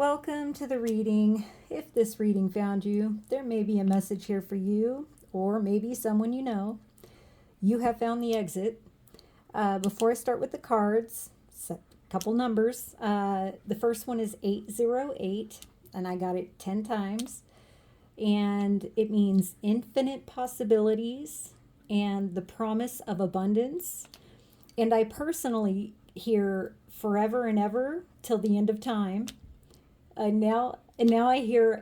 Welcome to the reading. If this reading found you, there may be a message here for you, or maybe someone you know. You have found the exit. Before I start with the cards, a couple numbers. The first one is 808, and I got it 10 times. And it means infinite possibilities and the promise of abundance. And I personally hear forever and ever till the end of time. Now I hear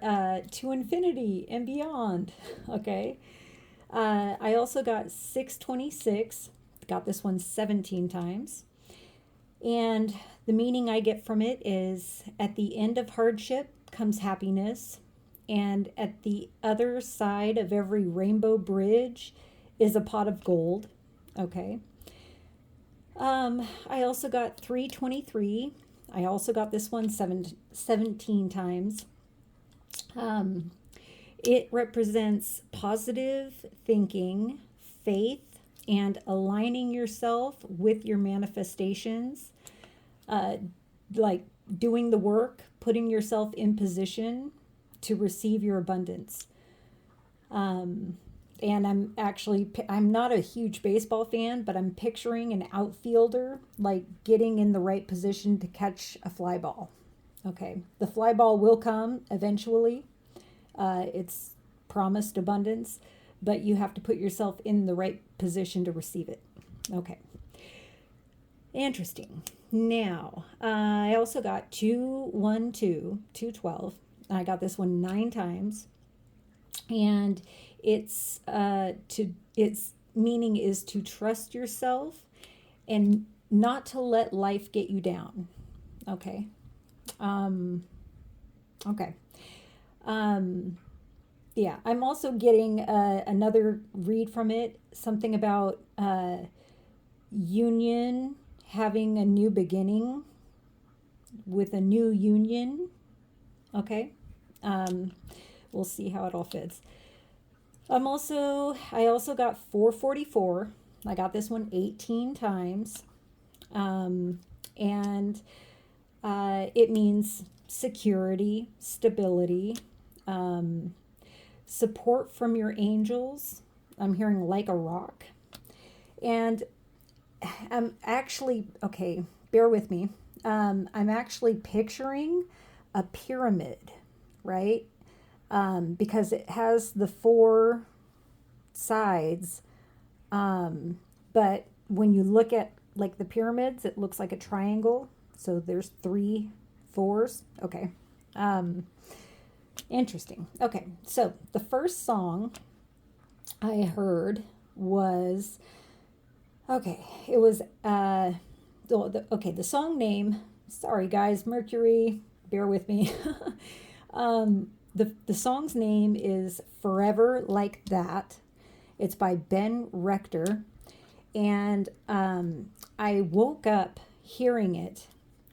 to infinity and beyond. Okay. I also got 626. Got this one 17 times. And the meaning I get from it is at the end of hardship comes happiness. And at the other side of every rainbow bridge is a pot of gold. Okay. I also got 323. I also got this one 17 times. It represents positive thinking, faith, and aligning yourself with your manifestations, like doing the work, putting yourself in position to receive your abundance. And I'm not a huge baseball fan, but I'm picturing an outfielder like getting in the right position to catch a fly ball. Okay, the fly ball will come eventually. It's promised abundance, but you have to put yourself in the right position to receive it. Okay, interesting. Now, I also got 212, 212. I got this one 9 times. And its meaning is to trust yourself and not to let life get you down. Okay. Okay. Yeah, I'm also getting another read from it, something about union, having a new beginning with a new union. Okay. We'll see how it all fits. I also got 444. I got this one 18 times. And it means security, stability, support from your angels. I'm hearing like a rock. And I'm actually, okay, bear with me. I'm actually picturing a pyramid, right? Because it has the 4 sides. But when you look at like the pyramids, it looks like a triangle. So there's 3 4s. Okay. Interesting. Okay. So the first song I heard was, it was, the song name, sorry guys, Mercury, bear with me. The song's name is Forever Like That. It's by Ben Rector. And I woke up hearing it.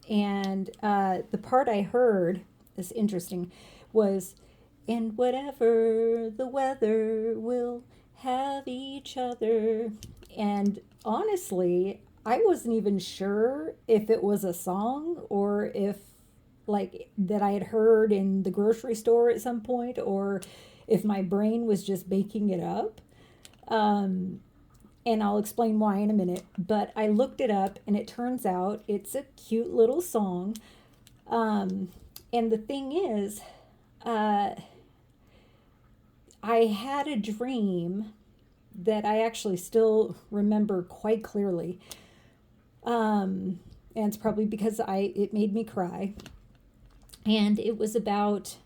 And the part I heard, is interesting, was, and whatever the weather, we'll have each other. And honestly, I wasn't even sure if it was a song or if like that I had heard in the grocery store at some point, or if my brain was just making it up. And I'll explain why in a minute. But I looked it up, and it turns out it's a cute little song. And the thing is, I had a dream that I actually still remember quite clearly. And it's probably because it made me cry. And it was about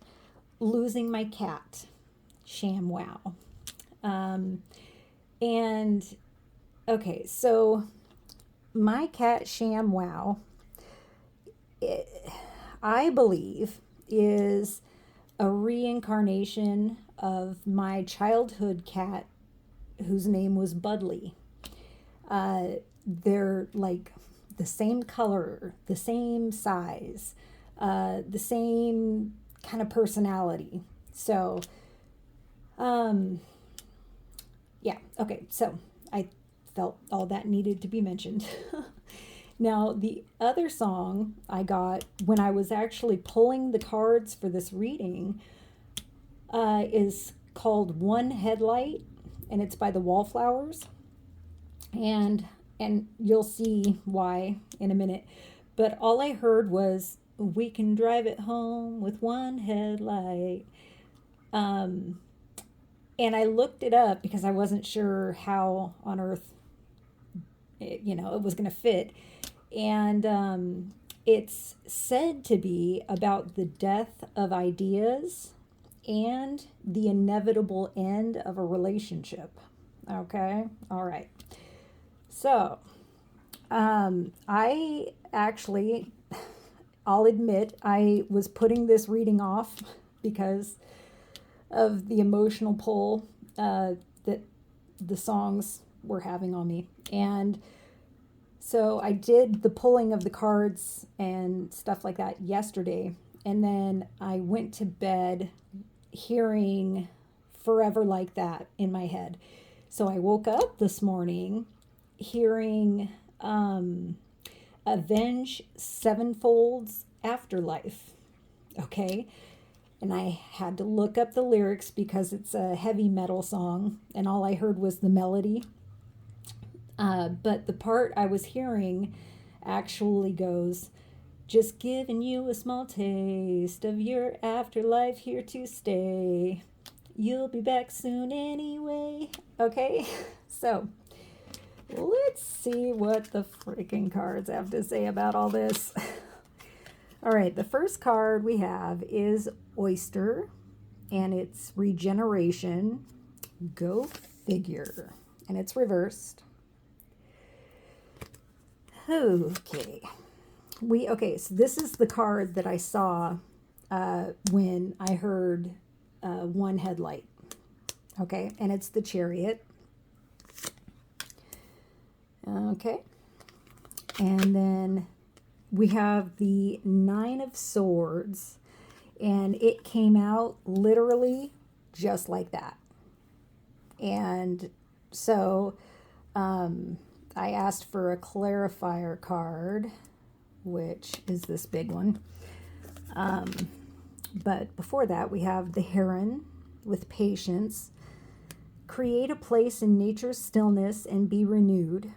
losing my cat, ShamWow. And okay, so my cat ShamWow, I believe, is a reincarnation of my childhood cat, whose name was Budley. They're like the same color, the same size, the same kind of personality. So, yeah, okay, so I felt all that needed to be mentioned. Now, the other song I got when I was actually pulling the cards for this reading is called One Headlight, and it's by the Wallflowers. And you'll see why in a minute. But all I heard was, we can drive it home with one headlight. And I looked it up because I wasn't sure how on earth it was going to fit. And it's said to be about the death of ideas and the inevitable end of a relationship. Okay? All right. So, I actually, I'll admit, I was putting this reading off because of the emotional pull that the songs were having on me. And so I did the pulling of the cards and stuff like that yesterday. And then I went to bed hearing Forever Like That in my head. So I woke up this morning hearing Avenged Sevenfold's Afterlife. Okay. And I had to look up the lyrics because it's a heavy metal song, and all I heard was the melody. But the part I was hearing actually goes, just giving you a small taste of your afterlife, here to stay. You'll be back soon anyway. Okay, so let's see what the freaking cards have to say about all this. All right, the first card we have is Oyster, and it's regeneration. Go figure. And it's reversed. Okay. So this is the card that I saw when I heard One Headlight. Okay, and it's the Chariot. Okay. And then we have the Nine of Swords, and it came out literally just like that. And so I asked for a clarifier card, which is this big one. But before that, we have the Heron with patience. Create a place in nature's stillness and be renewed.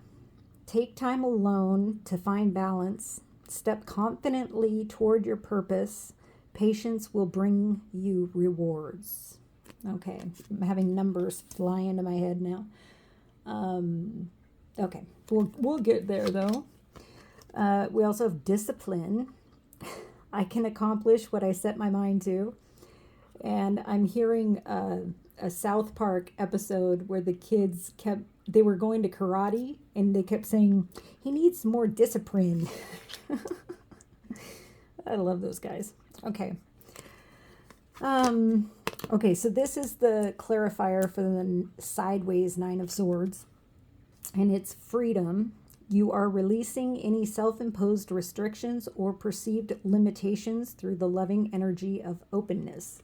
Take time alone to find balance. Step confidently toward your purpose. Patience will bring you rewards. Okay, I'm having numbers fly into my head now. Okay, we'll get there though. We also have discipline. I can accomplish what I set my mind to. And I'm hearing a South Park episode where the kids they were going to karate and they kept saying, he needs more discipline. I love those guys. Okay. Okay, so this is the clarifier for the sideways Nine of Swords. And it's freedom. You are releasing any self-imposed restrictions or perceived limitations through the loving energy of openness.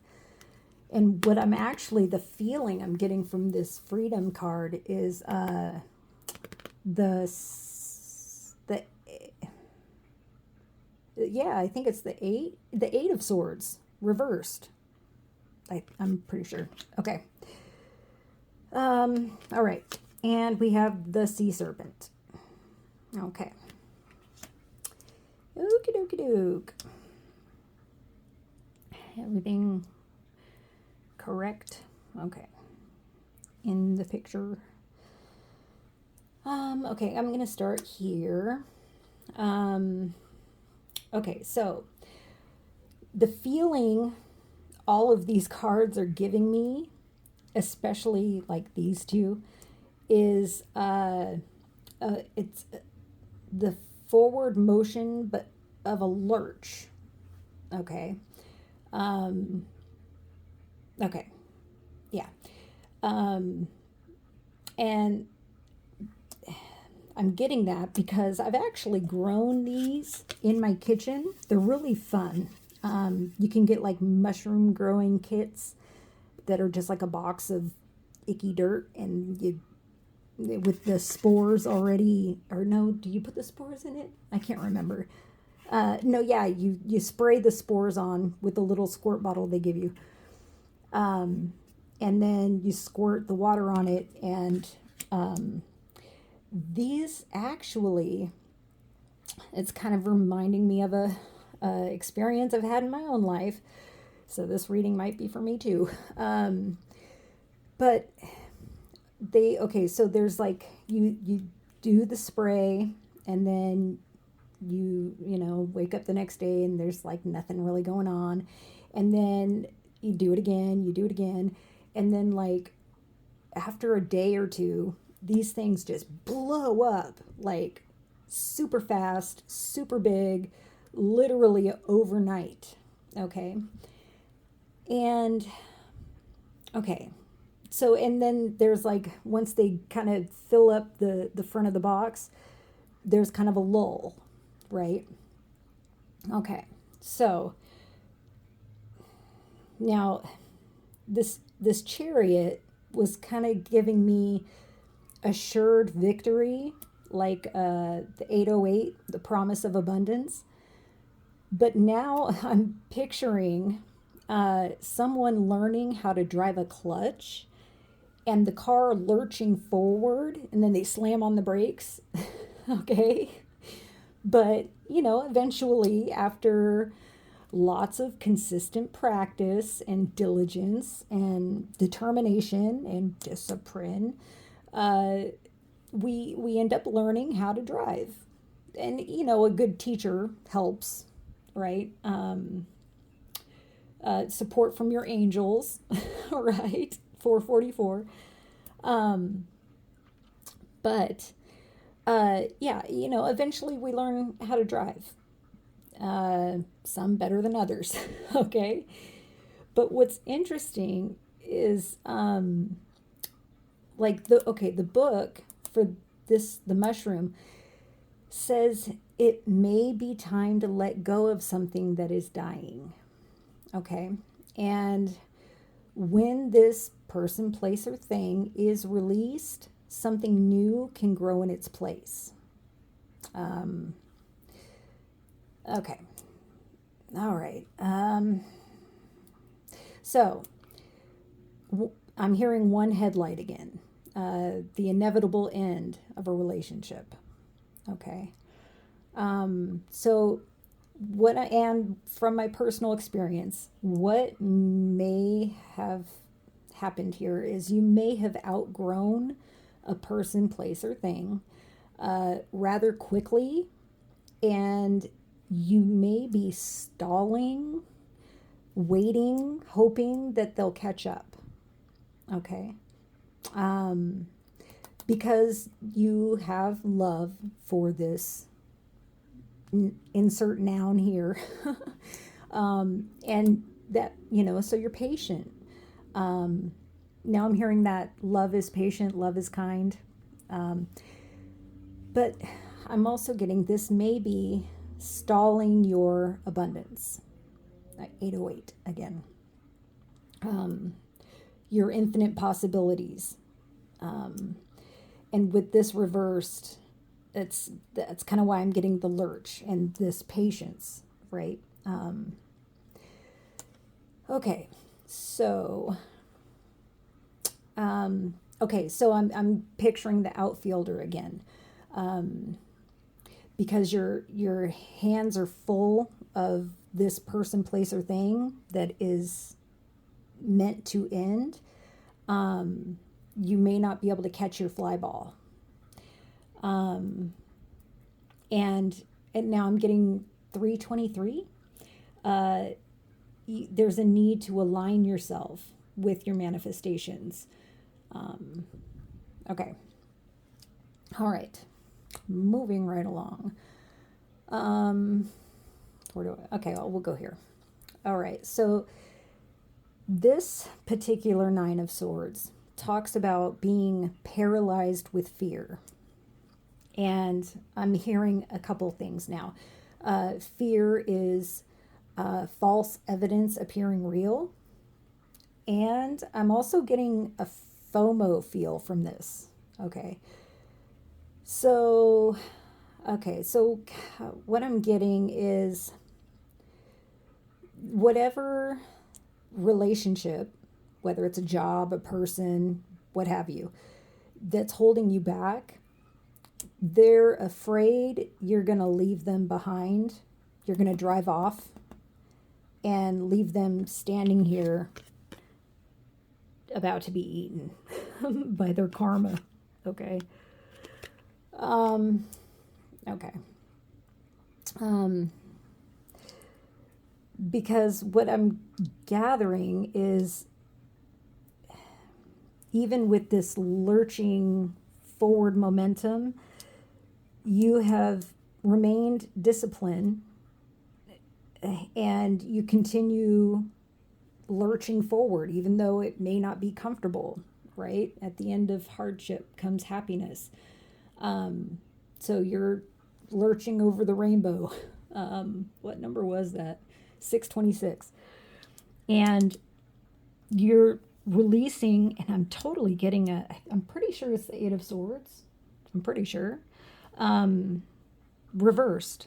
And what the feeling I'm getting from this freedom card is I think it's the eight of swords reversed. I'm pretty sure. Okay. All right. And we have the sea serpent. Okay. Okie dokie doke. Everything correct? Okay. In the picture. Okay, I'm going to start here. Okay, so the feeling all of these cards are giving me, especially like these two, is it's the forward motion but of a lurch. Okay. Okay. Yeah. And I'm getting that because I've actually grown these in my kitchen. They're really fun. You can get like mushroom growing kits that are just like a box of icky dirt, and you with the spores already, or no, do you put the spores in it? I can't remember. No, yeah, you spray the spores on with the little squirt bottle they give you. And then you squirt the water on it, and these actually, it's kind of reminding me of a experience I've had in my own life. So this reading might be for me too. But so there's like, you do the spray, and then you wake up the next day and there's like nothing really going on. And then you do it again. And then like after a day or two, these things just blow up like super fast, super big, literally overnight. Okay. And okay. So, and then there's like, once they kind of fill up the front of the box, there's kind of a lull, right? Okay. So now this chariot was kind of giving me assured victory, like the 808, the promise of abundance. But now I'm picturing someone learning how to drive a clutch and the car lurching forward, and then they slam on the brakes. Okay. But, eventually, after lots of consistent practice and diligence and determination and discipline, we end up learning how to drive. And, a good teacher helps, right? Support from your angels, right? 444. But eventually we learn how to drive. Some better than others. Okay. But what's interesting is the book for the mushroom says it may be time to let go of something that is dying. Okay. And when this person, place, or thing is released, something new can grow in its place. Okay. All right. So I'm hearing one headlight again. The inevitable end of a relationship. Okay. So and from my personal experience, what may have happened here is you may have outgrown a person, place, or thing rather quickly, and you may be stalling, waiting, hoping that they'll catch up. Okay. Because you have love for this insert noun here. And that, so you're patient. Now I'm hearing that love is patient, love is kind. But I'm also getting this may be stalling your abundance. 808 again. Your infinite possibilities. And with this reversed, that's kind of why I'm getting the lurch and this patience, right? Okay, so I'm picturing the outfielder again, because your hands are full of this person, place, or thing that is meant to end. You may not be able to catch your fly ball. And now I'm getting 323. There's a need to align yourself with your manifestations. Okay. All right. Moving right along. We'll go here. All right. So this particular Nine of Swords talks about being paralyzed with fear. And I'm hearing a couple things now. Fear is false evidence appearing real. And I'm also getting a FOMO feel from this. Okay. So, okay. So, what I'm getting is whatever relationship, whether it's a job, a person, what have you, that's holding you back, they're afraid you're going to leave them behind. You're going to drive off and leave them standing here about to be eaten by their karma. Okay. Um, okay. Um, because what I'm gathering is even with this lurching forward momentum, you have remained disciplined and you continue lurching forward, even though it may not be comfortable, right? At the end of hardship comes happiness. So you're lurching over the rainbow. What number was that? 626. And you're releasing, and I'm totally getting I'm pretty sure it's the Eight of Swords. I'm pretty sure. Reversed.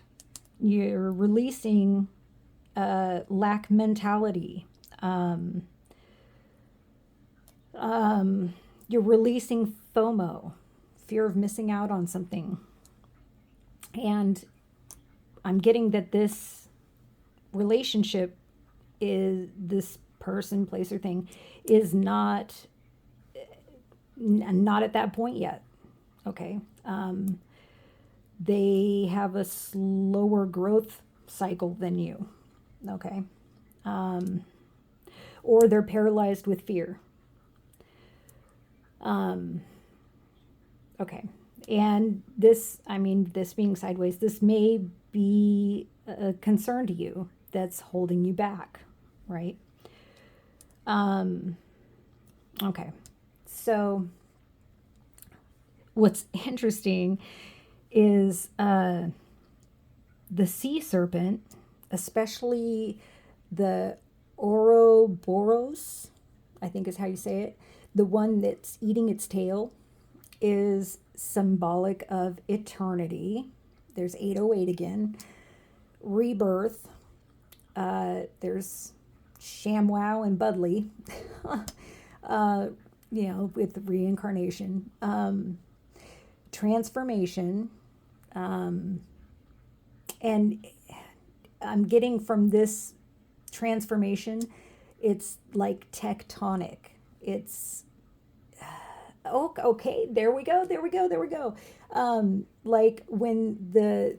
You're releasing lack mentality. You're releasing FOMO, fear of missing out on something. And I'm getting that this relationship is this person, place, or thing is not at that point yet. Okay. They have a slower growth cycle than you. Okay. Or they're paralyzed with fear. Okay. And this being sideways, this may be a concern to you that's holding you back, right? Okay. So what's interesting is the sea serpent, especially the Ouroboros, I think is how you say it, the one that's eating its tail, is symbolic of eternity. There's 808 again. Rebirth. There's ShamWow and Budley, with reincarnation. Transformation. And I'm getting from this transformation, it's like tectonic. It's okay. There we go. Like when the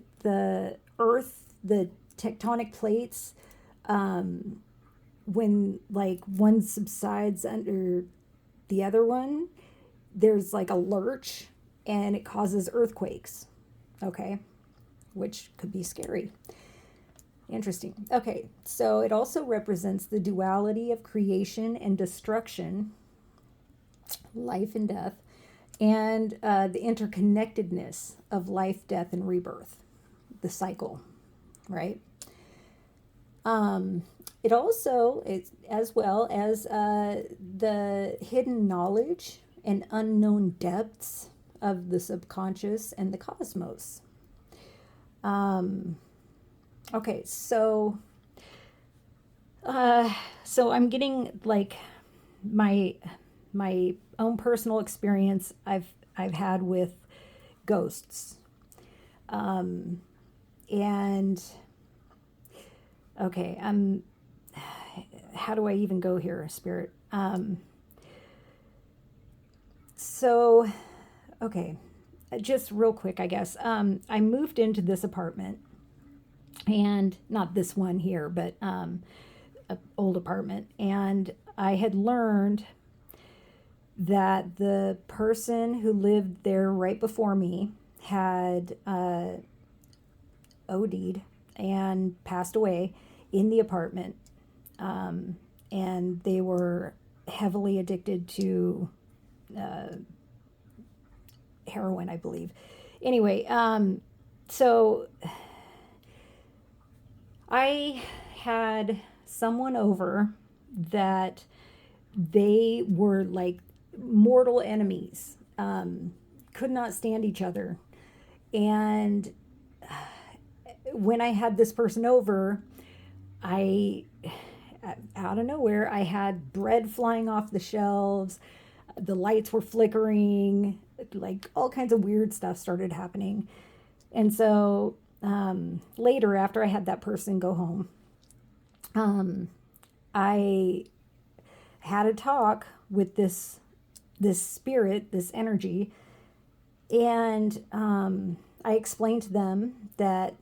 Earth, the tectonic plates, when like one subsides under the other one, there's like a lurch, and it causes earthquakes. Okay, which could be scary. Interesting. Okay, so it also represents the duality of creation and destruction, life and death, and the interconnectedness of life, death, and rebirth, the cycle, right? It also, as well as the hidden knowledge and unknown depths of the subconscious and the cosmos. Okay, so I'm getting like my own personal experience I've had with ghosts, and okay, how do I even go here, Spirit? So okay, just real quick, I guess. I moved into this apartment, and not this one here, but an old apartment, and I had learned that the person who lived there right before me had OD'd and passed away in the apartment, and they were heavily addicted to heroin, I believe. Anyway, so I had someone over that they were like mortal enemies. could not stand each other. And when I had this person over, I, out of nowhere, I had bread flying off the shelves. The lights were flickering, like all kinds of weird stuff started happening. And so later, after I had that person go home, I had a talk with this spirit, this energy, and I explained to them that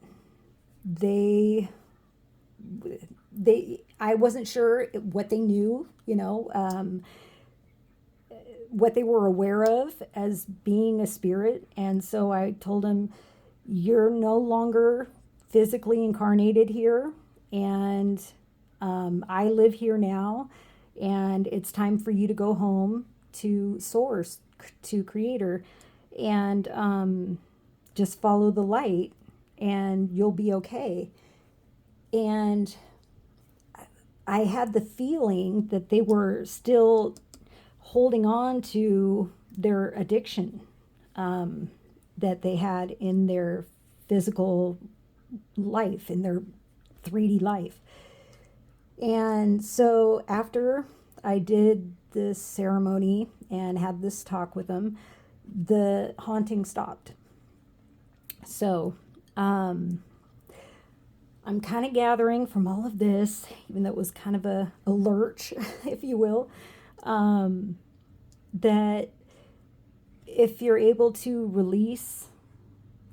they I wasn't sure what they knew, what they were aware of as being a spirit. And so I told them, you're no longer physically incarnated here, and I live here now, and it's time for you to go home to source, to creator, and just follow the light and you'll be okay. And I had the feeling that they were still holding on to their addiction that they had in their physical life, in their 3D life. And so after I did this ceremony and had this talk with them, the haunting stopped. So I'm kind of gathering from all of this, even though it was kind of a lurch, if you will, that if you're able to release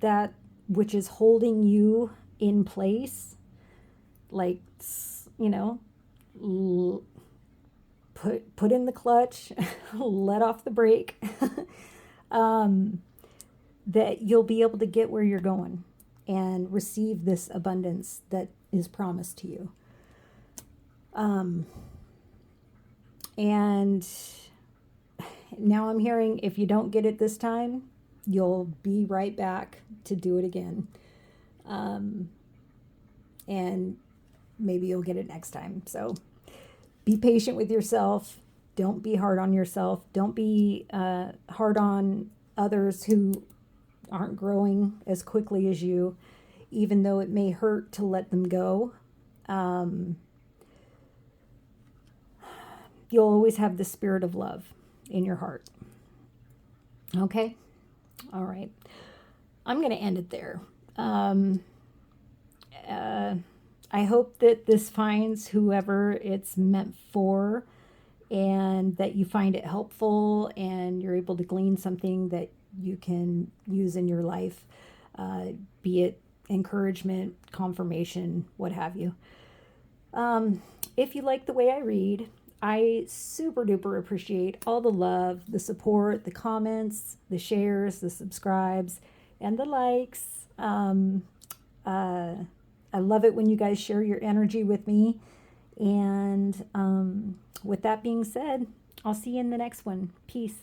that which is holding you in place, like, put in the clutch, let off the brake, that you'll be able to get where you're going and receive this abundance that is promised to you. And now I'm hearing, if you don't get it this time, you'll be right back to do it again. And maybe you'll get it next time. So be patient with yourself. Don't be hard on yourself. Don't be hard on others who aren't growing as quickly as you, even though it may hurt to let them go. You'll always have the spirit of love in your heart. Okay? All right. I'm going to end it there. I hope that this finds whoever it's meant for, and that you find it helpful and you're able to glean something that you can use in your life, be it encouragement, confirmation, what have you. If you like the way I read, I super duper appreciate all the love, the support, the comments, the shares, the subscribes, and the likes. I love it when you guys share your energy with me. And with that being said, I'll see you in the next one. Peace.